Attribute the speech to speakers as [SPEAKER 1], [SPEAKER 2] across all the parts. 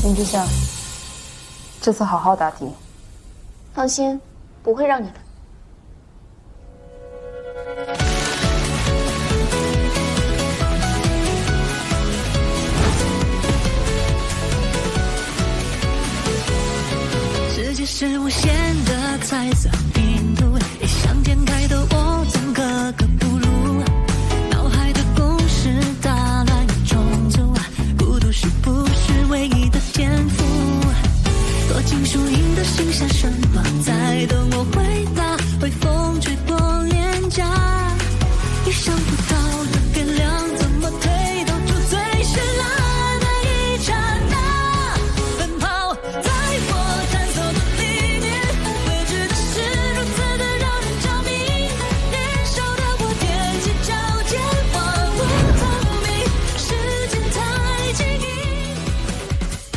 [SPEAKER 1] 林之夏，这次好好答题。
[SPEAKER 2] 放心，不会让你的。
[SPEAKER 3] 世界是无限的彩色拼图，也想解开的我总格格不入。脑海的公式打乱又重组，孤独是不是唯一的天赋？躲进树荫的心下，什么在等我回答？微风吹过脸颊，意想不到的变量，怎么推导出最绚烂的一刹那？奔跑在我探索的里面，未知的事如此的让人着迷。年少的我踮起脚尖，望不透明，时间太轻易。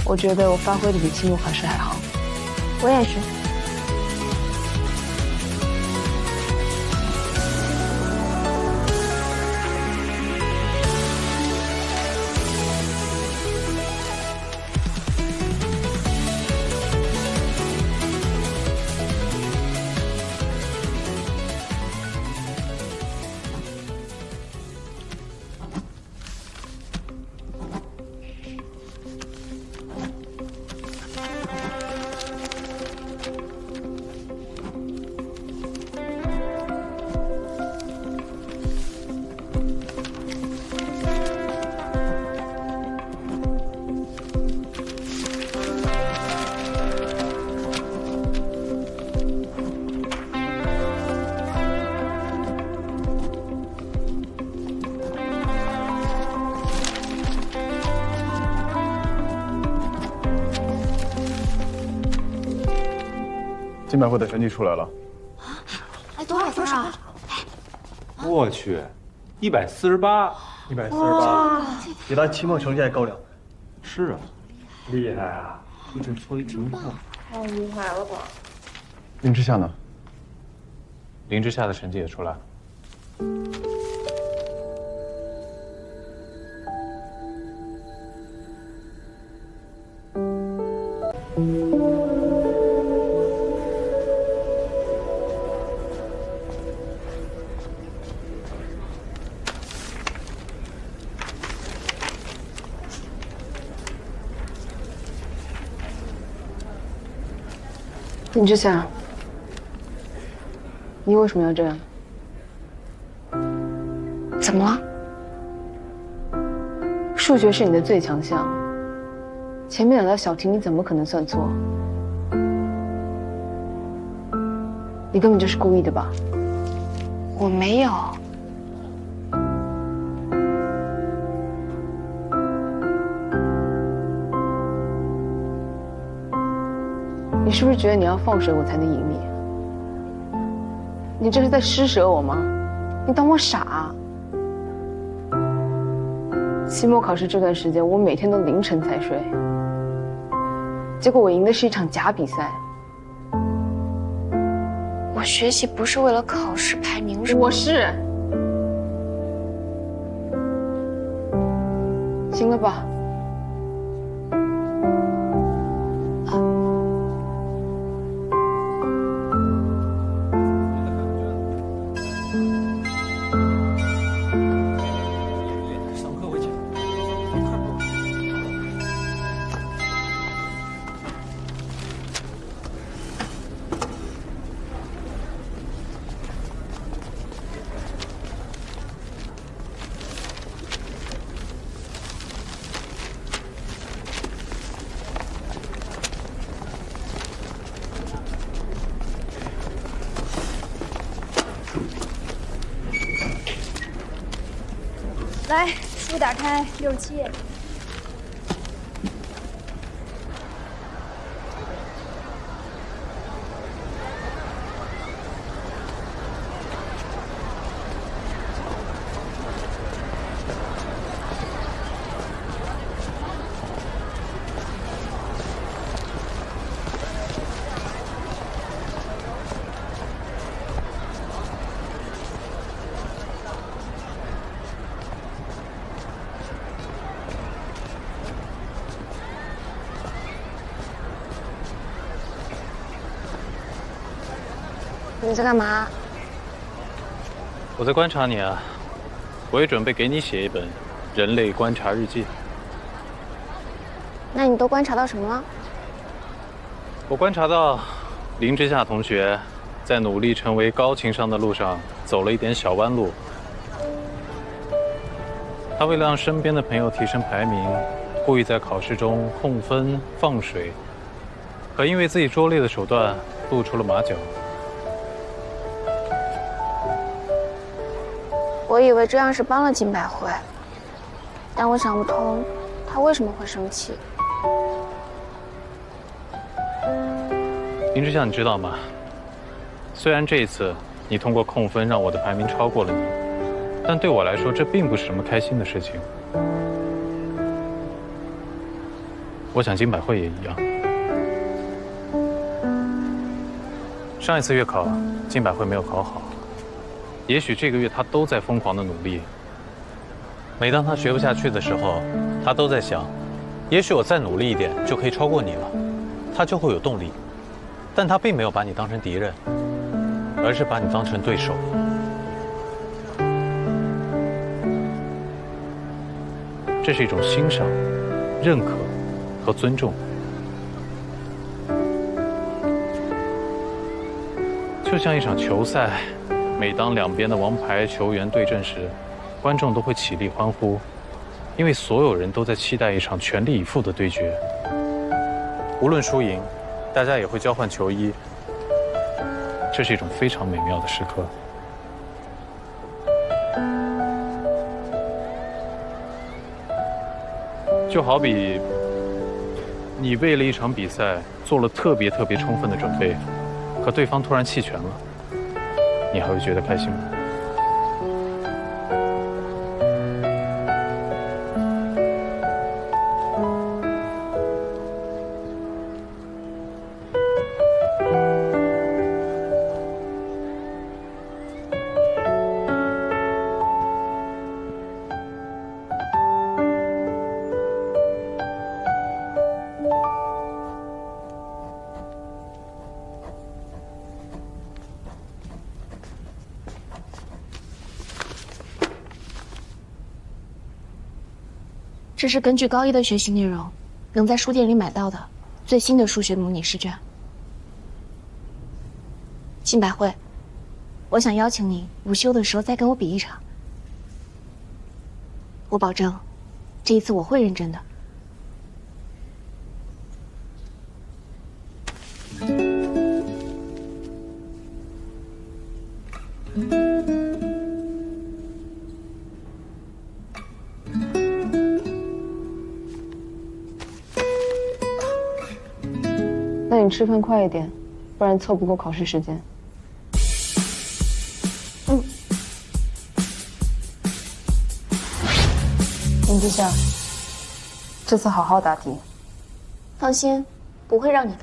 [SPEAKER 1] 我觉得我发挥的比期末考试还好。
[SPEAKER 2] 我也是。
[SPEAKER 4] 金百惠的成绩出来了，
[SPEAKER 2] 哎，多少分啊？
[SPEAKER 5] 我去，148，
[SPEAKER 6] 比他期末成绩还高2分。
[SPEAKER 5] 是啊，厉害啊！一直搓一平方。
[SPEAKER 1] 太厉害了吧！
[SPEAKER 4] 林之夏呢？
[SPEAKER 5] 林之夏的成绩也出来了。
[SPEAKER 1] 林之夏，你为什么要这样？
[SPEAKER 2] 怎么了？
[SPEAKER 1] 数学是你的最强项，前面2道小题你怎么可能算错？你根本就是故意的吧？
[SPEAKER 2] 我没有。
[SPEAKER 1] 你是不是觉得你要放水我才能赢你？你这是在施舍我吗？你当我傻？期末考试这段时间，我每天都凌晨才睡，结果我赢的是一场假比赛。
[SPEAKER 2] 我学习不是为了考试排名什么。
[SPEAKER 1] 我是。行了吧？
[SPEAKER 7] 来，书打开67页。
[SPEAKER 2] 你在干嘛？
[SPEAKER 8] 我在观察你啊，我也准备给你写一本人类观察日记。
[SPEAKER 2] 那你都观察到什么了？
[SPEAKER 8] 我观察到林之夏同学在努力成为高情商的路上走了一点小弯路。他为了让身边的朋友提升排名，故意在考试中控分放水，可因为自己拙劣的手段露出了马脚。
[SPEAKER 2] 我以为这样是帮了金百惠，但我想不通他为什么会生气。
[SPEAKER 8] 林之夏，你知道吗？虽然这一次你通过控分让我的排名超过了你，但对我来说这并不是什么开心的事情。我想金百惠也一样。上一次月考，金百惠没有考好，也许这个月她都在疯狂的努力。每当她学不下去的时候，她都在想，也许我再努力一点就可以超过你了，她就会有动力。但她并没有把你当成敌人，而是把你当成对手。这是一种欣赏、认可和尊重。就像一场球赛，每当两边的王牌球员对阵时，观众都会起立欢呼，因为所有人都在期待一场全力以赴的对决。无论输赢，大家也会交换球衣，这是一种非常美妙的时刻。就好比你为了一场比赛做了特别充分的准备，可对方突然弃权了，你还会觉得开心吗？
[SPEAKER 2] 这是根据高一的学习内容，能在书店里买到的最新的数学模拟试卷。金百惠，我想邀请你午休的时候再跟我比一场。我保证，这一次我会认真的。
[SPEAKER 1] 那你吃饭快一点，不然凑不够考试时间。林之夏，这次好好答题。
[SPEAKER 2] 放心，不会让你的。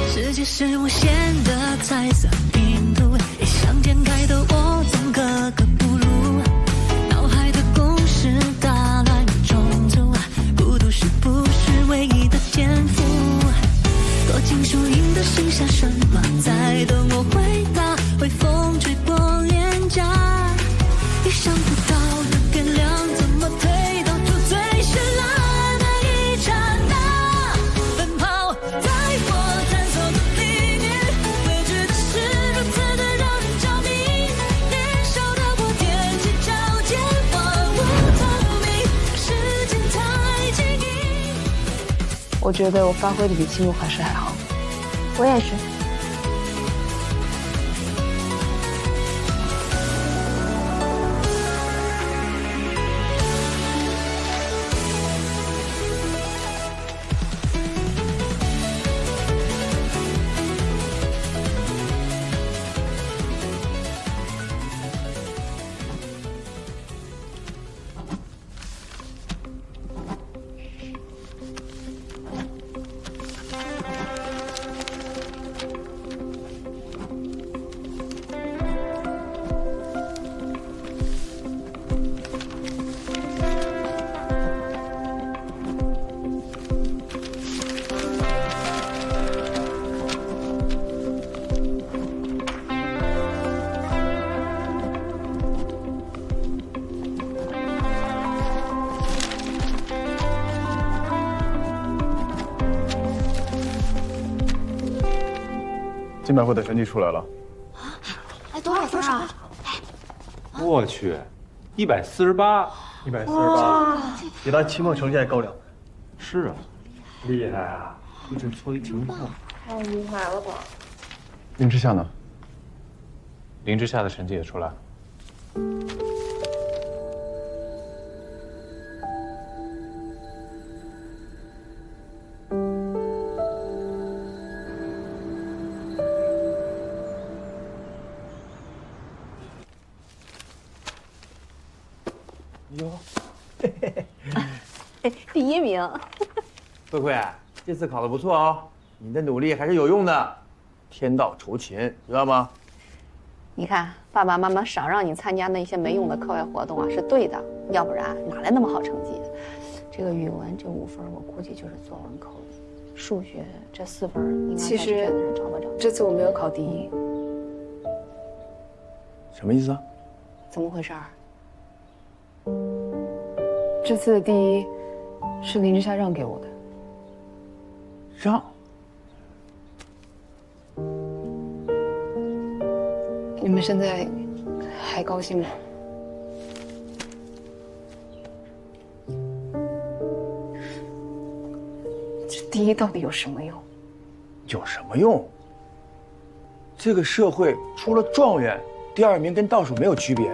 [SPEAKER 3] 世界是无限的彩色拼图，一想剪开的我总格格不入，脑海的公式打乱重组，孤独是不是唯一的天赋？躲进树荫的心下，什么在等我回答？微风吹过脸颊，意想不到的变量，怎么推导出最绚烂的一刹那？奔跑在我探索的里面，未知的是如此的让人着迷。年少的我踮起脚尖，万物透明，时间太轻易。
[SPEAKER 1] 我觉得我发挥的比期末考试还好。
[SPEAKER 2] 我也是。
[SPEAKER 4] 金百惠的成绩出来了。
[SPEAKER 2] 哎，多少？
[SPEAKER 5] 我去，148，
[SPEAKER 6] 比他期末成绩还高2分。
[SPEAKER 5] 是啊，厉害啊！不准错一情况。
[SPEAKER 1] 太厉害了吧！
[SPEAKER 4] 林之夏呢？
[SPEAKER 8] 林之夏的成绩也出来了。
[SPEAKER 9] 哟，
[SPEAKER 7] 第1名。
[SPEAKER 9] 慧慧，这次考得不错哦，你的努力还是有用的。天道酬勤，知道吗？
[SPEAKER 7] 你看，爸爸妈妈少让你参加那些没用的课外活动啊，是对的，要不然哪来那么好成绩？这个语文这5分，我估计就是作文扣的；数学这4分，应该
[SPEAKER 1] 其实
[SPEAKER 7] 找不着。
[SPEAKER 1] 这次我没有考第1，
[SPEAKER 9] 什么意思啊？
[SPEAKER 7] 怎么回事儿？
[SPEAKER 1] 这次的第1是林之夏让给我的。
[SPEAKER 9] 让？
[SPEAKER 1] 你们现在还高兴吗？这第1到底有什么用？
[SPEAKER 9] 有什么用？这个社会除了状元，第2名跟倒数没有区别。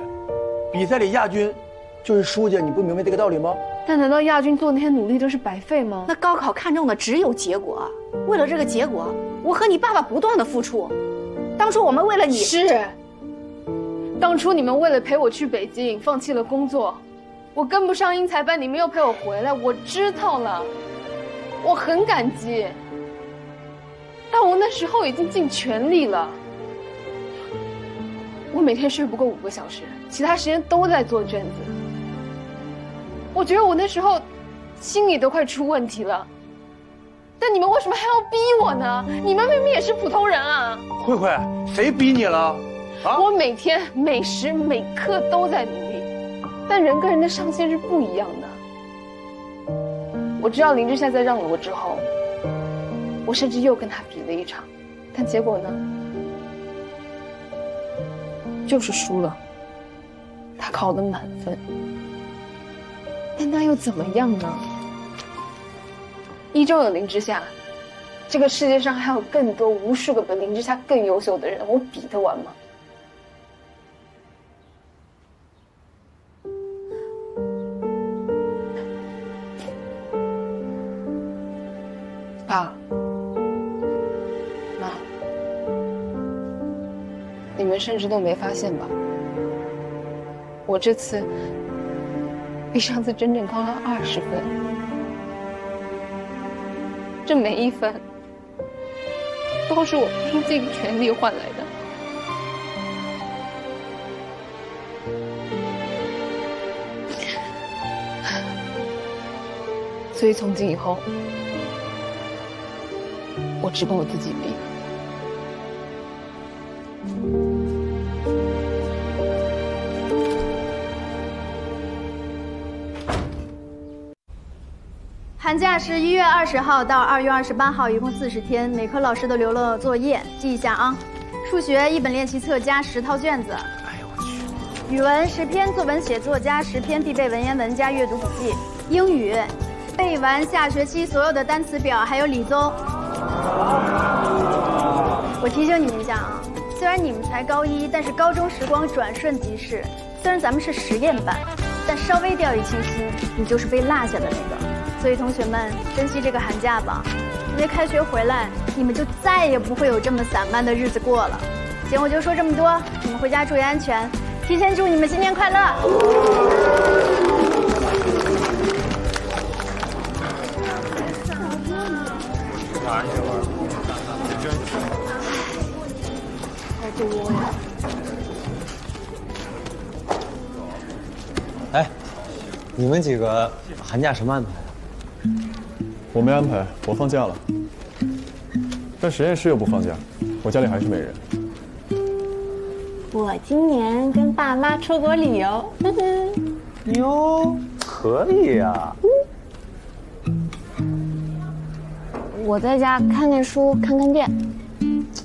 [SPEAKER 9] 比赛里亚军就是输家，你不明白这个道理吗？
[SPEAKER 1] 但难道亚军做那些努力都是白费吗？
[SPEAKER 7] 那高考看重的只有结果，为了这个结果，我和你爸爸不断的付出。当初我们为了你
[SPEAKER 1] 是，当初你们为了陪我去北京，放弃了工作，我跟不上英才班，你们又陪我回来，我知道了，我很感激。但我那时候已经尽全力了，我每天睡不过5个小时，其他时间都在做卷子。我觉得我那时候心里都快出问题了，但你们为什么还要逼我呢？你们明明也是普通人啊！
[SPEAKER 9] 慧慧，谁逼你了？啊！
[SPEAKER 1] 我每天每时每刻都在努力，但人跟人的上限是不一样的。我知道林之夏在让了我之后，我甚至又跟他比了一场，但结果呢，就是输了。他考了满分，但那又怎么样呢？一中有林之夏，这个世界上还有更多无数个比林之夏更优秀的人，我比得完吗？爸妈，你们甚至都没发现吧？我这次比上次整整高了20分，这每1分都是我拼尽全力换来的。所以从今以后，我只跟我自己比。
[SPEAKER 7] 寒假是1月20号到2月28号，一共40天，每科老师都留了作业，记一下啊。数学1本练习册加10套卷子。
[SPEAKER 9] 哎呦我去！
[SPEAKER 7] 语文10篇作文写作加10篇必备文言文加阅读笔记。英语背完下学期所有的单词表，还有理综。我提醒你们一下啊，虽然你们才高1，但是高中时光转瞬即逝。虽然咱们是实验班，但稍微掉以轻心，你就是被落下的那个。所以同学们，珍惜这个寒假吧，因为开学回来，你们就再也不会有这么散漫的日子过了。行，我就说这么多，你们回家注意安全。提前祝你们新年快乐！
[SPEAKER 5] 玩一玩。
[SPEAKER 1] 好多呀！
[SPEAKER 10] 哎，你们几个寒假什么安排？
[SPEAKER 4] 我没安排，我放假了。但实验室又不放假，我家里还是没人。
[SPEAKER 11] 我今年跟爸妈出国旅游，
[SPEAKER 10] 哟，可以呀。
[SPEAKER 2] 我在家看看书，看看电。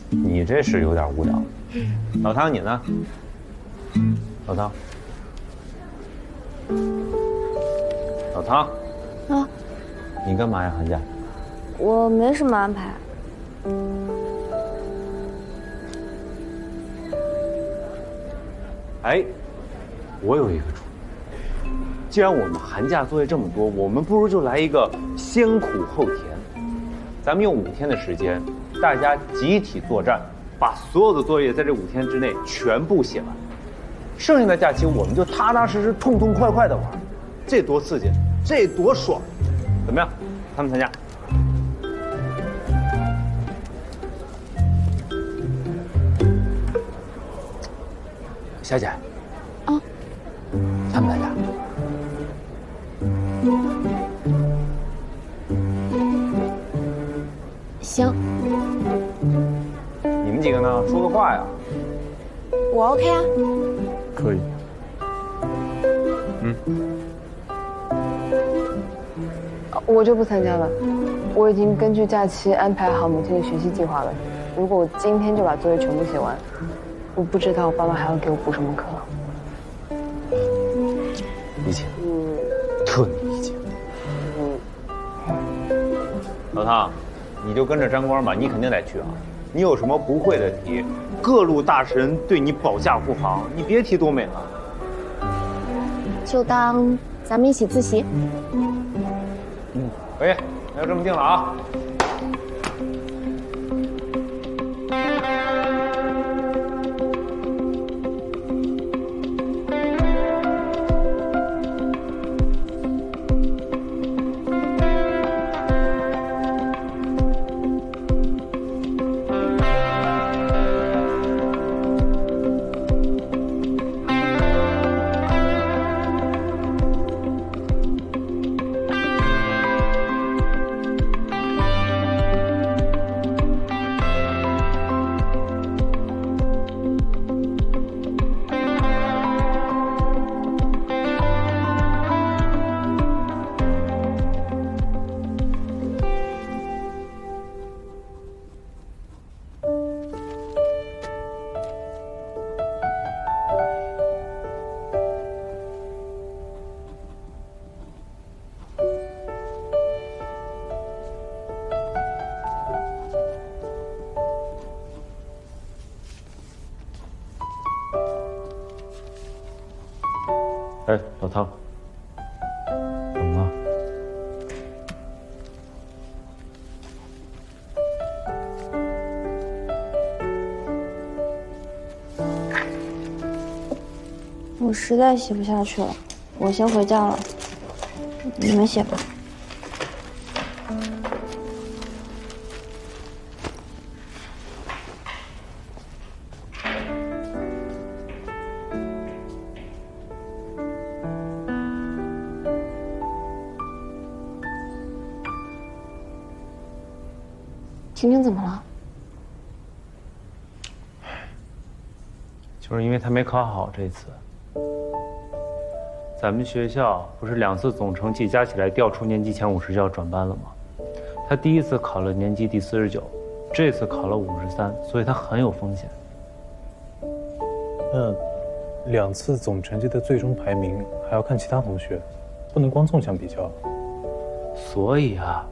[SPEAKER 10] 你这是有点无聊。老汤，你呢？老汤，老汤，
[SPEAKER 2] 啊，
[SPEAKER 10] 你干嘛呀？寒假？
[SPEAKER 2] 我没什么安排。
[SPEAKER 10] 哎，我有一个主意，既然我们寒假作业这么多，我们不如就来一个先苦后甜。咱们用5天的时间，大家集体作战，把所有的作业在这5天之内全部写完。剩下的假期我们就踏踏实实、痛痛快快的玩，这多刺激，这多爽！怎么样？参不参加？夏姐，
[SPEAKER 2] 啊，
[SPEAKER 10] 参不参加？
[SPEAKER 2] 行，
[SPEAKER 10] 你们几个呢？说个话呀！
[SPEAKER 2] 我 OK 啊。
[SPEAKER 4] 可以。
[SPEAKER 1] 我就不参加了，我已经根据假期安排好母亲的学习计划了。如果我今天就把作业全部写完，我不知道我爸妈还要给我补什么课。
[SPEAKER 10] 理解，特理解。老汤，你就跟着沾光吧，你肯定得去啊。你有什么不会的题，各路大神对你保驾护航，你别提多美了。
[SPEAKER 2] 就当咱们一起自习。
[SPEAKER 10] 可以，那就这么定了啊。哎，老汤，怎么了？
[SPEAKER 2] 我实在写不下去了，我先回家了。你们写吧。婷婷怎么了？
[SPEAKER 10] 就是因为他没考好这次。咱们学校不是2次总成绩加起来调出年级前50就要转班了吗？他第1次考了年级第49，这次考了53，所以他很有风险。
[SPEAKER 5] 那2次总成绩的最终排名还要看其他同学，不能光纵向比较。
[SPEAKER 10] 所以啊，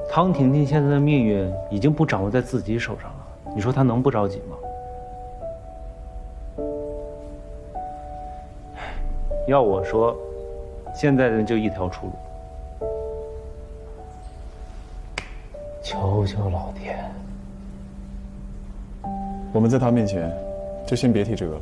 [SPEAKER 10] 汤婷婷现在的命运已经不掌握在自己手上了，你说她能不着急吗？要我说，现在人就一条出路，求求老天。
[SPEAKER 4] 我们在他面前，就先别提这个了。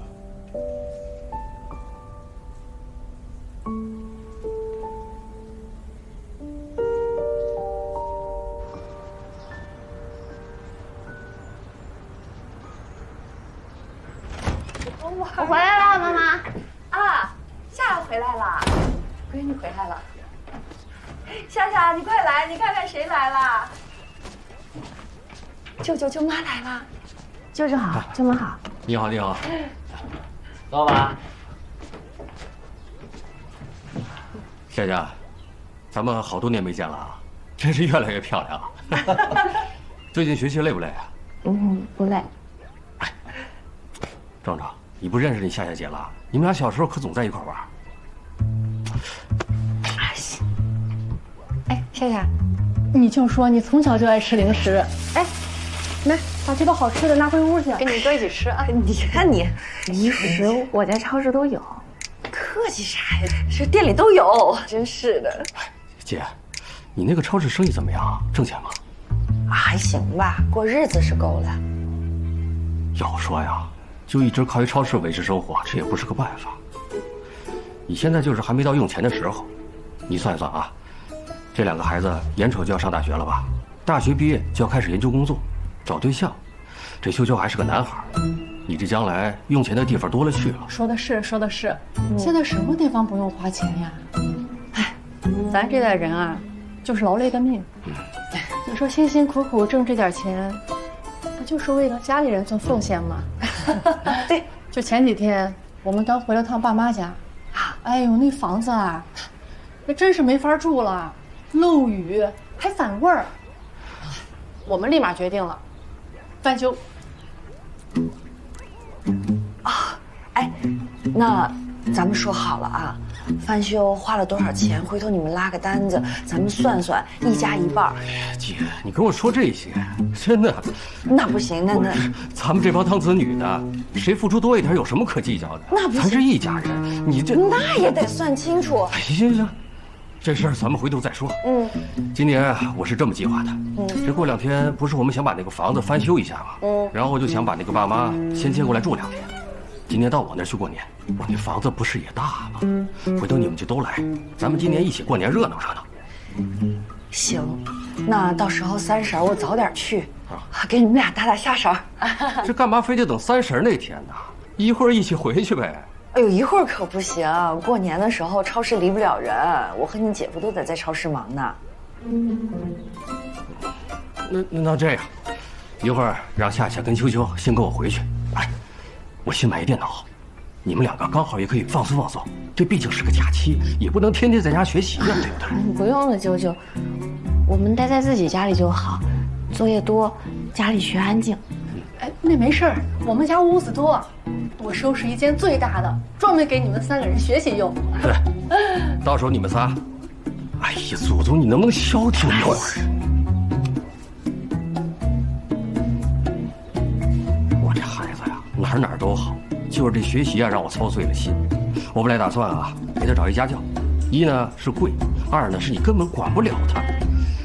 [SPEAKER 11] 我回来了，妈妈。啊，夏回来了，闺女回来了。夏夏，你快来，你看看谁来了。舅舅舅妈来了。
[SPEAKER 2] 舅舅好，舅妈好。
[SPEAKER 12] 你好，你好。老板，夏夏，咱们好多年没见了啊，真是越来越漂亮了。最近学习累不累啊？
[SPEAKER 2] 不累。
[SPEAKER 12] 壮壮，你不认识你夏夏姐了？你们俩小时候可总在一块玩。
[SPEAKER 11] 哎，夏夏，你就说你从小就爱吃零食。哎，来，把这包好吃的拿回屋去，跟你们哥一起吃啊。
[SPEAKER 13] 你看你，
[SPEAKER 2] 零食我在超市都有。
[SPEAKER 13] 客气啥呀？这店里都有，真是的。
[SPEAKER 12] 姐，你那个超市生意怎么样？挣钱吗？
[SPEAKER 13] 还行吧，过日子是够了。
[SPEAKER 12] 要说呀，就一直靠一超市维持生活，这也不是个办法。你现在就是还没到用钱的时候。你算一算啊，这两个孩子眼瞅就要上大学了吧？大学毕业就要开始研究工作，找对象。这秋秋还是个男孩，你这将来用钱的地方多了去了。
[SPEAKER 11] 说的是，说的是，现在什么地方不用花钱呀？哎，咱这代人啊，就是劳累的命。你说辛辛苦苦挣这点钱，不就是为了家里人做奉献吗？
[SPEAKER 13] 对，
[SPEAKER 11] 就前几天我们刚回了趟爸妈家，哎呦，那房子啊，那真是没法住了，漏雨还反味儿。我们立马决定了，翻修。
[SPEAKER 13] 哎，那咱们说好了啊，翻修花了多少钱？回头你们拉个单子，咱们算算，一家一半。
[SPEAKER 12] 姐，你跟我说这些，真的？
[SPEAKER 13] 那不行，那
[SPEAKER 12] 咱们这帮当子女的，谁付出多一点有什么可计较的？
[SPEAKER 13] 那不行，
[SPEAKER 12] 咱是一家人，你这
[SPEAKER 13] 那也得算清楚。
[SPEAKER 12] 行行，这事儿咱们回头再说。今年我是这么计划的。这过2天不是我们想把那个房子翻修一下吗？然后我就想把那个爸妈先接过来住2天。今年到我那儿去过年，我那房子不是也大吗？回头你们就都来，咱们今年一起过年，热闹热闹。
[SPEAKER 13] 行，那到时候30我早点去，给你们俩打下手。
[SPEAKER 12] 这干嘛非得等30那天呢？一会儿一起回去呗。
[SPEAKER 13] 哎呦，一会儿可不行，过年的时候超市离不了人，我和你姐夫都得在超市忙呢。
[SPEAKER 12] 那这样，一会儿让夏夏跟秋秋先跟我回去。哎，我新买一电脑，你们2个刚好也可以放松放松。这毕竟是个假期，也不能天天在家学习呀，对不对？
[SPEAKER 2] 不用了，啾啾，我们待在自己家里就好，作业多，家里学安静。
[SPEAKER 11] 哎，那没事儿，我们家屋子多，我收拾一间最大的，专门给你们3个人学习用。
[SPEAKER 12] 对，到时候你们仨，哎呀，祖宗，你能不能消停一会儿？我这孩子呀，哪儿都好，就是这学习啊让我操碎了心。我本来打算啊给他找一家教，一呢是贵，二呢是你根本管不了他。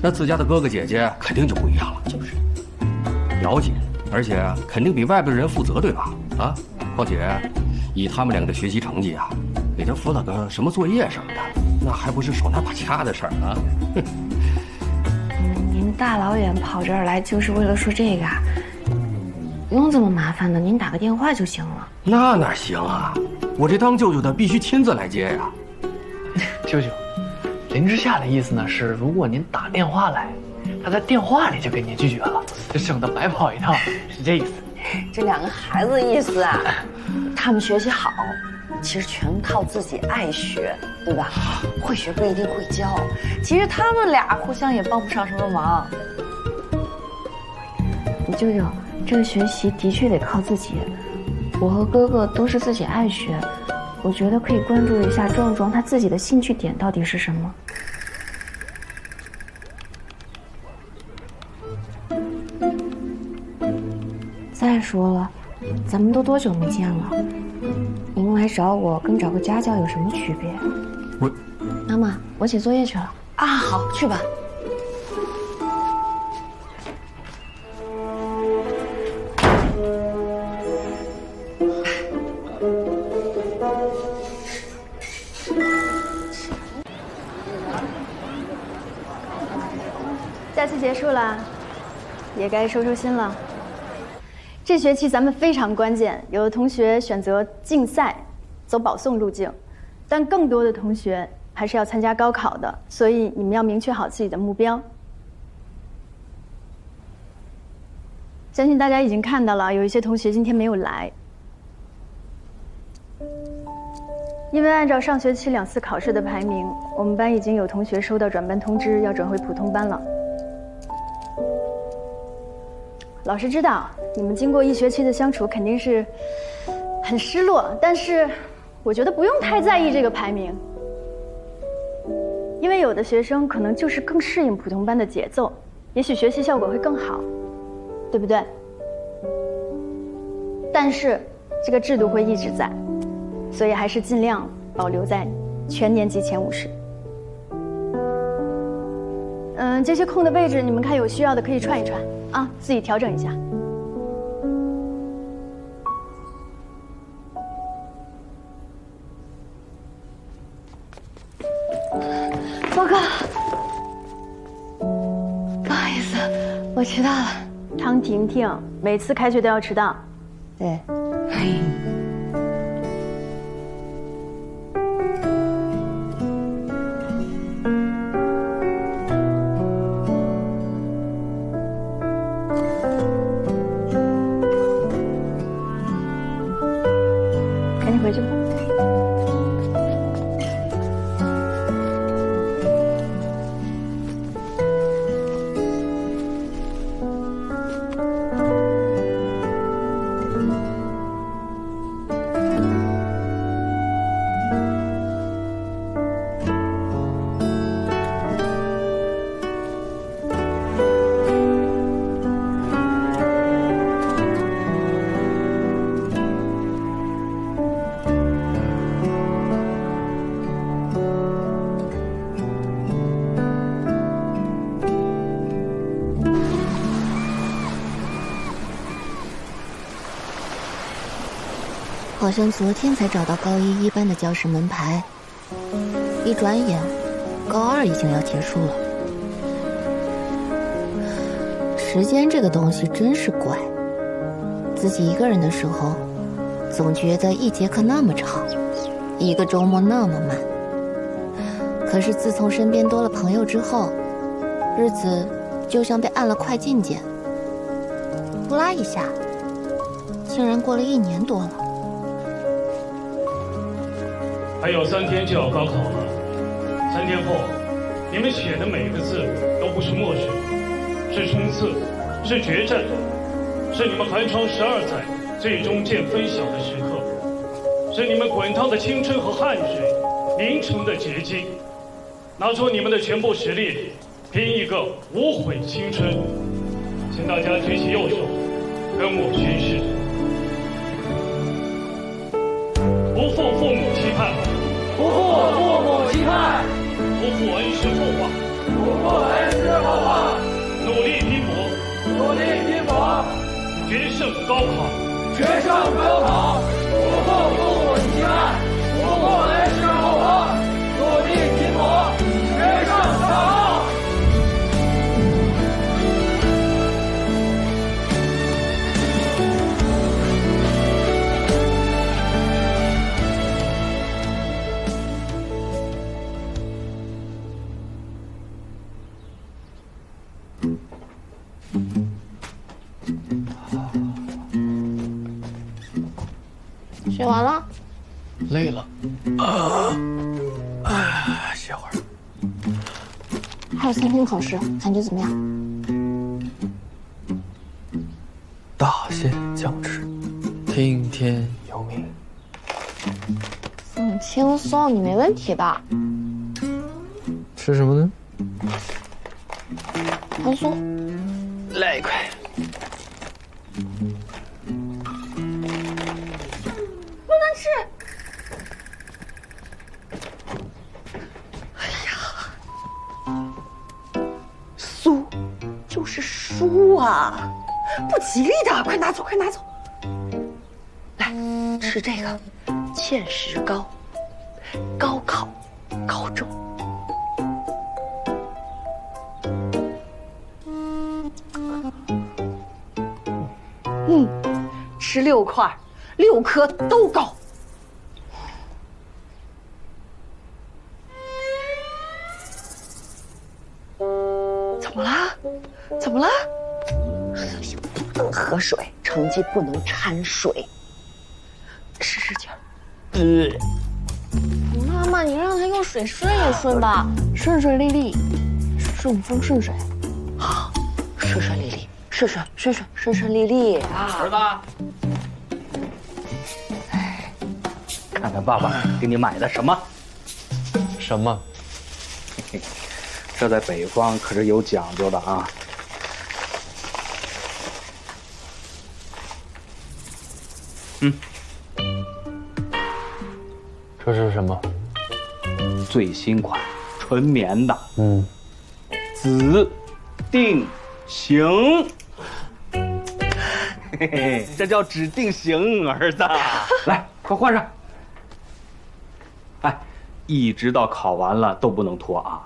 [SPEAKER 12] 那自家的哥哥姐姐肯定就不一样了，就是了解。而且肯定比外边的人负责，对吧？啊，况且以他们2个的学习成绩啊，给他辅导个什么作业什么的，那还不是手拿把掐的事儿啊！
[SPEAKER 2] 您大老远跑这儿来就是为了说这个啊？不用这么麻烦的，您打个电话就行了。
[SPEAKER 12] 那哪行啊？我这当舅舅的必须亲自来接呀。
[SPEAKER 14] 舅舅，林之夏的意思呢是，如果您打电话来，他在电话里就给您拒绝了，就省得白跑一趟，是这意思。
[SPEAKER 13] 这2个孩子意思啊，他们学习好，其实全靠自己爱学，对吧？会学不一定会教，其实他们俩互相也帮不上什么忙。
[SPEAKER 2] 舅舅，这个学习的确得靠自己。我和哥哥都是自己爱学，我觉得可以关注一下壮壮他自己的兴趣点到底是什么。再说了，咱们都多久没见了？您来找我跟找个家教有什么区别？妈妈，我写作业去了。
[SPEAKER 13] 啊，好，去吧。
[SPEAKER 7] 假期结束了，也该收收心了。这学期咱们非常关键，有的同学选择竞赛，走保送路径，但更多的同学还是要参加高考的，所以你们要明确好自己的目标。相信大家已经看到了，有一些同学今天没有来，因为按照上学期2次考试的排名，我们班已经有同学收到转班通知，要转回普通班了。老师知道你们经过1学期的相处，肯定是很失落，但是我觉得不用太在意这个排名，因为有的学生可能就是更适应普通班的节奏，也许学习效果会更好，对不对？但是这个制度会一直在，所以还是尽量保留在全年级前50。这些空的位置，你们看有需要的可以串一串啊，自己调整一下。报告，不好意思，我迟到了。汤婷婷每次开学都要迟到。对。赶紧回去吧。
[SPEAKER 2] 好像昨天才找到高一1班的教室门牌，一转眼，高2已经要结束了。时间这个东西真是怪，自己一个人的时候，总觉得1节课那么长，1个周末那么慢。可是自从身边多了朋友之后，日子就像被按了快进键，呼啦一下，竟然过了1年多了。
[SPEAKER 15] 还有3天就要高考了，3天后，你们写的每个字都不是默许，是冲刺，是决战，是你们寒窗12载最终见分晓的时刻，是你们滚烫的青春和汗水凝成的结晶。拿出你们的全部实力，拼一个无悔青春。请大家举起右手，跟我宣誓：不负父母期盼。不负父母期盼，不负恩师后话，不负恩师后话，努力拼搏，努力拼搏，决胜高考，决胜高考，不负父母期盼，不负恩师后话，努力拼搏，决胜高考。
[SPEAKER 2] 学完了，
[SPEAKER 14] 累了，
[SPEAKER 9] 歇会儿。
[SPEAKER 2] 还有3天考试，感觉怎么样？
[SPEAKER 14] 大限将至，听天由命。
[SPEAKER 2] 很轻松，你没问题的。
[SPEAKER 14] 吃什么呢？
[SPEAKER 2] 糖酥。
[SPEAKER 14] 来一块。
[SPEAKER 2] 不能吃。
[SPEAKER 13] 酥就是书啊，不吉利的，快拿走，快拿走。来吃这个芡实糕，高考高中。吃6块，6颗都高。怎么啦？怎么啦？不能喝水，成绩不能掺水。使劲儿。
[SPEAKER 2] 妈妈，你让他用水顺一顺吧，顺顺利利，顺风顺水。
[SPEAKER 13] 好，顺顺利利，顺利利啊！
[SPEAKER 14] 儿子，看看爸爸给你买的什么？
[SPEAKER 8] 什么？
[SPEAKER 14] 这在北方可是有讲究的啊！
[SPEAKER 8] 这是什么？
[SPEAKER 14] 最新款，纯棉的。紫定型。嘿嘿，这叫指定型，儿子。来，快换上。哎，一直到考完了都不能脱啊！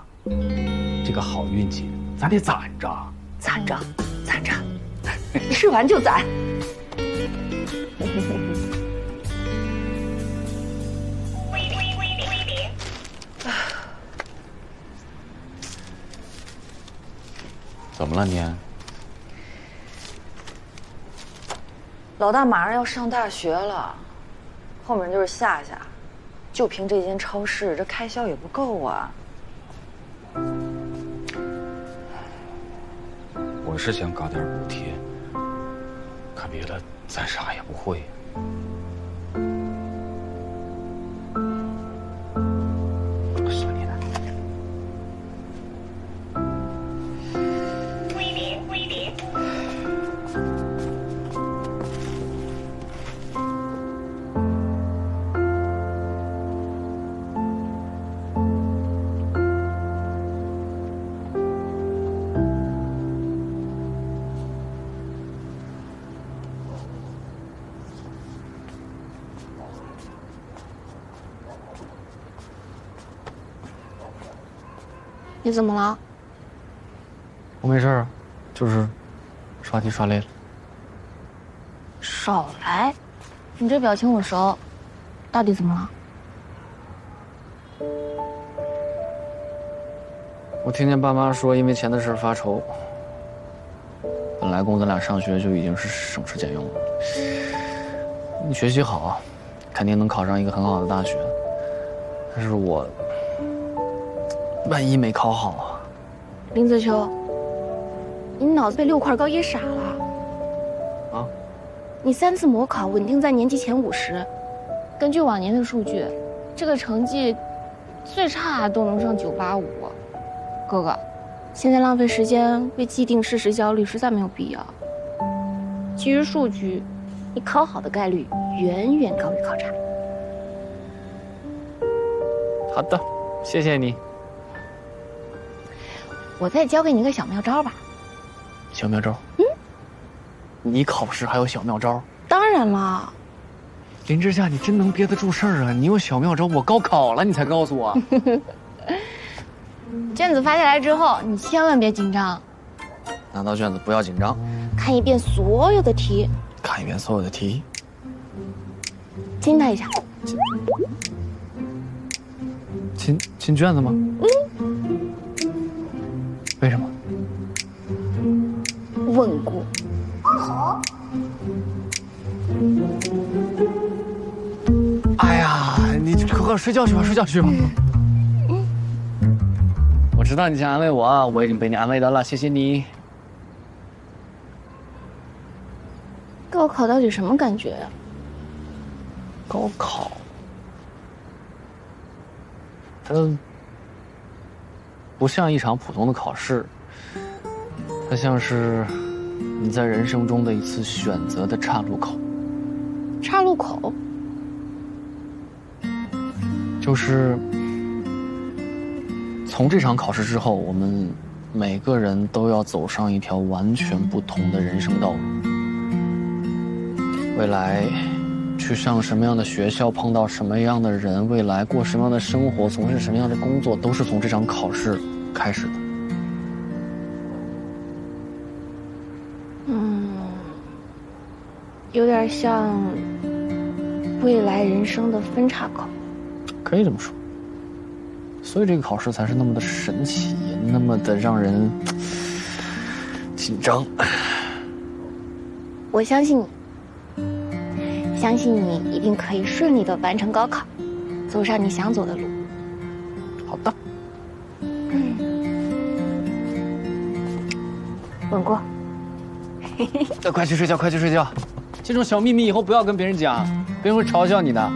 [SPEAKER 14] 这个好运气，咱得攒着。
[SPEAKER 13] 攒着，吃完就攒。
[SPEAKER 8] 怎么了你？
[SPEAKER 13] 老大马上要上大学了，后面就是夏夏，就凭这间超市，这开销也不够啊。
[SPEAKER 14] 我是想搞点补贴，可别的咱啥也不会。算你的。
[SPEAKER 2] 你怎么了？
[SPEAKER 14] 我没事啊，就是刷题刷累了。
[SPEAKER 2] 少来！你这表情我熟，到底怎么了？
[SPEAKER 14] 我听见爸妈说因为钱的事发愁。本来供咱俩上学就已经是省吃俭用了，你学习好，肯定能考上一个很好的大学。但是我万一没考好啊！
[SPEAKER 2] 林子秋，你脑子被6块膏噎傻了。
[SPEAKER 14] 啊？
[SPEAKER 2] 你3次模考稳定在年级前50，根据往年的数据，这个成绩最差都能上985。哥哥，现在浪费时间为既定事实焦虑，实在没有必要。基于数据，你考好的概率远远高于考差。
[SPEAKER 14] 好的，谢谢你。
[SPEAKER 2] 我再教给你个小妙招吧。
[SPEAKER 14] 小妙招？你考试还有小妙招？
[SPEAKER 2] 当然了。
[SPEAKER 14] 林之夏，你真能憋得住事儿啊！你有小妙招，我高考了你才告诉我。
[SPEAKER 2] 卷子发下来之后，你千万别紧张。
[SPEAKER 14] 拿到卷子不要紧张，
[SPEAKER 2] 看一遍所有的题。
[SPEAKER 14] 看一遍所有的题。
[SPEAKER 2] 亲他一下。
[SPEAKER 14] 亲卷子吗？为什么？
[SPEAKER 2] 稳固。
[SPEAKER 14] 好。哎呀，你快睡觉去吧，睡觉去吧。我知道你想安慰我，我已经被你安慰的了，谢谢你。
[SPEAKER 2] 高考到底什么感觉呀？
[SPEAKER 14] 高考，它不像一场普通的考试，它像是你在人生中的一次选择的岔路口。
[SPEAKER 2] 岔路口？
[SPEAKER 14] 就是从这场考试之后，我们每个人都要走上一条完全不同的人生道路。未来去上什么样的学校，碰到什么样的人，未来过什么样的生活，从事什么样的工作，都是从这场考试开始的。
[SPEAKER 2] 有点像未来人生的分岔口。
[SPEAKER 14] 可以这么说。所以这个考试才是那么的神奇，那么的让人紧张。
[SPEAKER 2] 我相信你，相信你一定可以顺利的完成高考，走上你想走的路。
[SPEAKER 14] 好的。
[SPEAKER 2] 稳过。
[SPEAKER 14] 快去睡觉，快去睡觉。这种小秘密以后不要跟别人讲，别人会嘲笑你的。